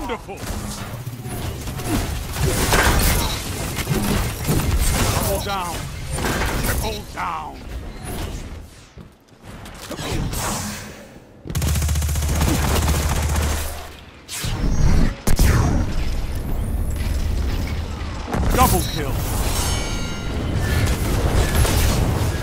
Wonderful! Double down! Triple down! Double kill!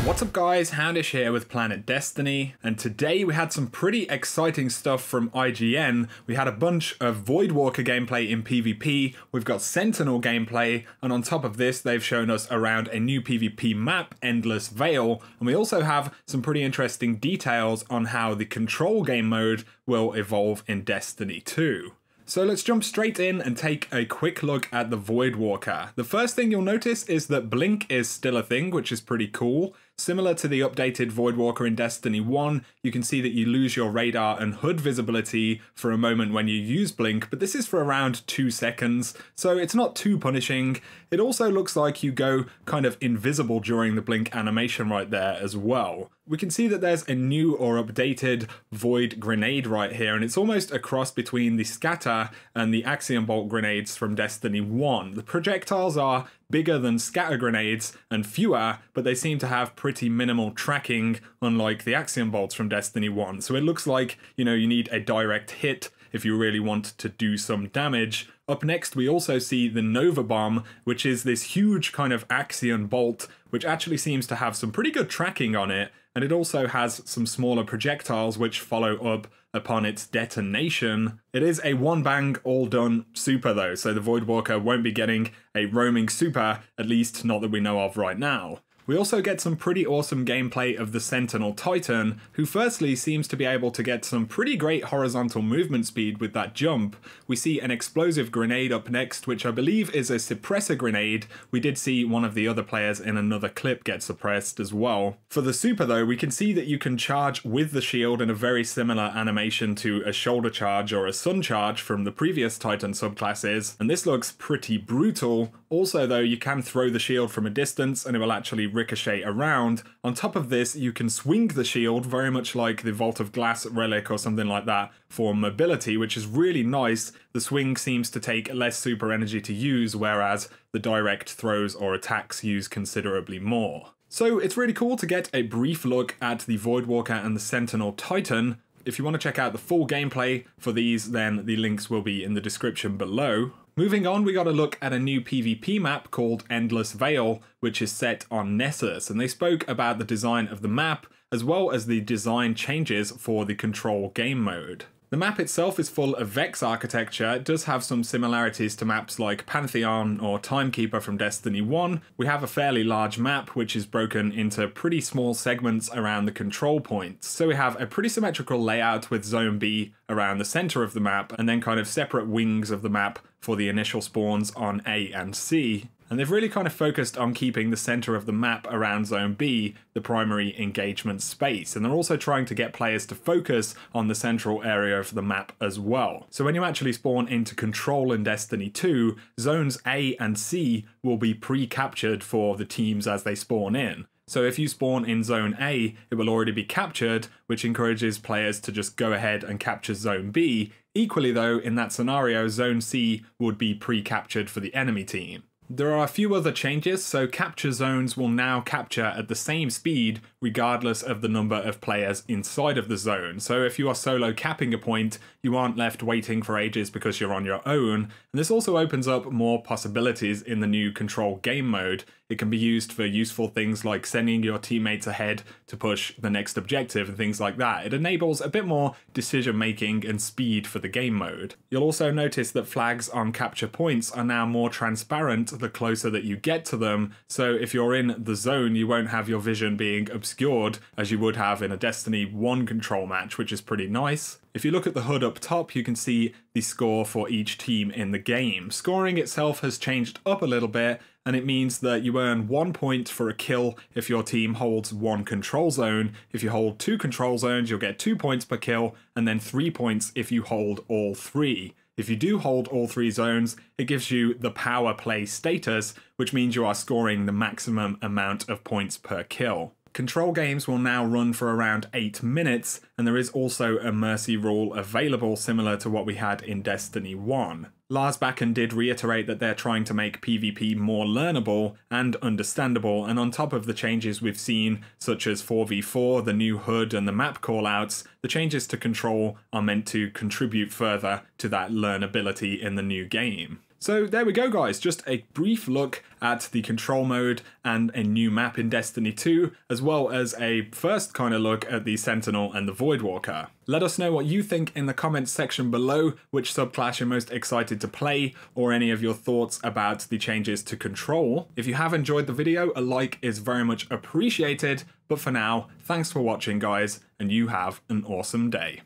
What's up guys, Houndish here with Planet Destiny, and today we had some pretty exciting stuff from IGN. We had a bunch of Voidwalker gameplay in PvP, we've got Sentinel gameplay, and on top of this they've shown us around a new PvP map, Endless Vale, and we also have some pretty interesting details on how the control game mode will evolve in Destiny 2. So let's jump straight in and take a quick look at the Voidwalker. The first thing you'll notice is that Blink is still a thing, which is pretty cool. Similar to the updated Voidwalker in Destiny 1, you can see that you lose your radar and HUD visibility for a moment when you use Blink, but this is for around 2 seconds, so it's not too punishing. It also looks like you go kind of invisible during the Blink animation right there as well. We can see that there's a new or updated Void grenade right here, and it's almost a cross between the Scatter and the Axiom Bolt grenades from Destiny 1. The projectiles are bigger than scatter grenades and fewer, but they seem to have pretty minimal tracking, unlike the Axiom bolts from Destiny 1. So it looks like, you know, you need a direct hit if you really want to do some damage. Up next, we also see the Nova Bomb, which is this huge kind of Axiom bolt, which actually seems to have some pretty good tracking on it, and it also has some smaller projectiles which follow up upon its detonation. It is a one bang all done super though, so the Voidwalker won't be getting a roaming super, at least not that we know of right now. We also get some pretty awesome gameplay of the Sentinel Titan, who firstly seems to be able to get some pretty great horizontal movement speed with that jump. We see an explosive grenade up next, which I believe is a suppressor grenade. We did see one of the other players in another clip get suppressed as well. For the super though, we can see that you can charge with the shield in a very similar animation to a shoulder charge or a sun charge from the previous Titan subclasses, and this looks pretty brutal. Also though, you can throw the shield from a distance and it will actually ricochet around. On top of this, you can swing the shield very much like the Vault of Glass relic or something like that for mobility, which is really nice. The swing seems to take less super energy to use, whereas the direct throws or attacks use considerably more. So it's really cool to get a brief look at the Voidwalker and the Sentinel Titan. If you want to check out the full gameplay for these, then the links will be in the description below. Moving on, we got a look at a new PvP map called Endless Vale, which is set on Nessus, and they spoke about the design of the map, as well as the design changes for the control game mode. The map itself is full of Vex architecture. It does have some similarities to maps like Pantheon or Timekeeper from Destiny 1. We have a fairly large map which is broken into pretty small segments around the control points. So we have a pretty symmetrical layout with Zone B around the center of the map, and then kind of separate wings of the map for the initial spawns on A and C. And they've really kind of focused on keeping the center of the map around Zone B the primary engagement space, and they're also trying to get players to focus on the central area of the map as well. So when you actually spawn into Control in Destiny 2, Zones A and C will be pre-captured for the teams as they spawn in. So if you spawn in Zone A, it will already be captured, which encourages players to just go ahead and capture Zone B. Equally though, in that scenario, Zone C would be pre-captured for the enemy team. There are a few other changes, so capture zones will now capture at the same speed regardless of the number of players inside of the zone. So if you are solo capping a point, you aren't left waiting for ages because you're on your own. And this also opens up more possibilities in the new control game mode. It can be used for useful things like sending your teammates ahead to push the next objective and things like that. It enables a bit more decision making and speed for the game mode. You'll also notice that flags on capture points are now more transparent the closer that you get to them, so if you're in the zone you won't have your vision being obscured as you would have in a Destiny 1 control match, which is pretty nice. If you look at the HUD up top, you can see the score for each team in the game. Scoring itself has changed up a little bit, and it means that you earn 1 point for a kill if your team holds 1 control zone. If you hold 2 control zones, you'll get 2 points per kill, and then 3 points if you hold all 3. If you do hold all 3 zones, it gives you the power play status, which means you are scoring the maximum amount of points per kill. Control games will now run for around 8 minutes, and there is also a mercy rule available similar to what we had in Destiny 1. Lars Bakken did reiterate that they're trying to make PvP more learnable and understandable, and on top of the changes we've seen, such as 4v4, the new HUD and the map callouts, the changes to Control are meant to contribute further to that learnability in the new game. So there we go guys, just a brief look at the Control mode and a new map in Destiny 2, as well as a first kind of look at the Sentinel and the Voidwalker. Let us know what you think in the comments section below, which subclass you're most excited to play, or any of your thoughts about the changes to Control. If you have enjoyed the video, a like is very much appreciated, but for now, thanks for watching guys, and you have an awesome day.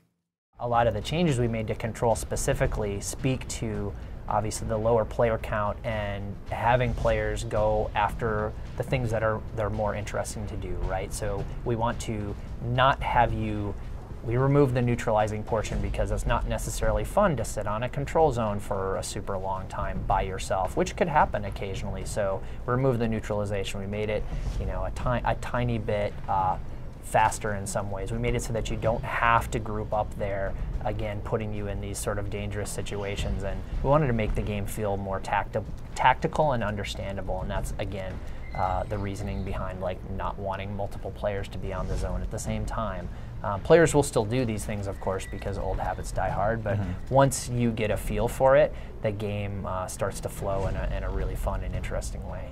A lot of the changes we made to Control specifically speak to obviously the lower player count and having players go after the things that they're more interesting to do, right? So we want to not have we remove the neutralizing portion because it's not necessarily fun to sit on a control zone for a super long time by yourself, which could happen occasionally. So we removed the neutralization. We made it, you know, a tiny bit faster in some ways. We made it so that you don't have to group up there, again, putting you in these sort of dangerous situations. And we wanted to make the game feel more tactical and understandable. And that's, again, the reasoning behind like not wanting multiple players to be on the zone at the same time. Players will still do these things, of course, because old habits die hard. But once you get a feel for it, the game starts to flow in a really fun and interesting way.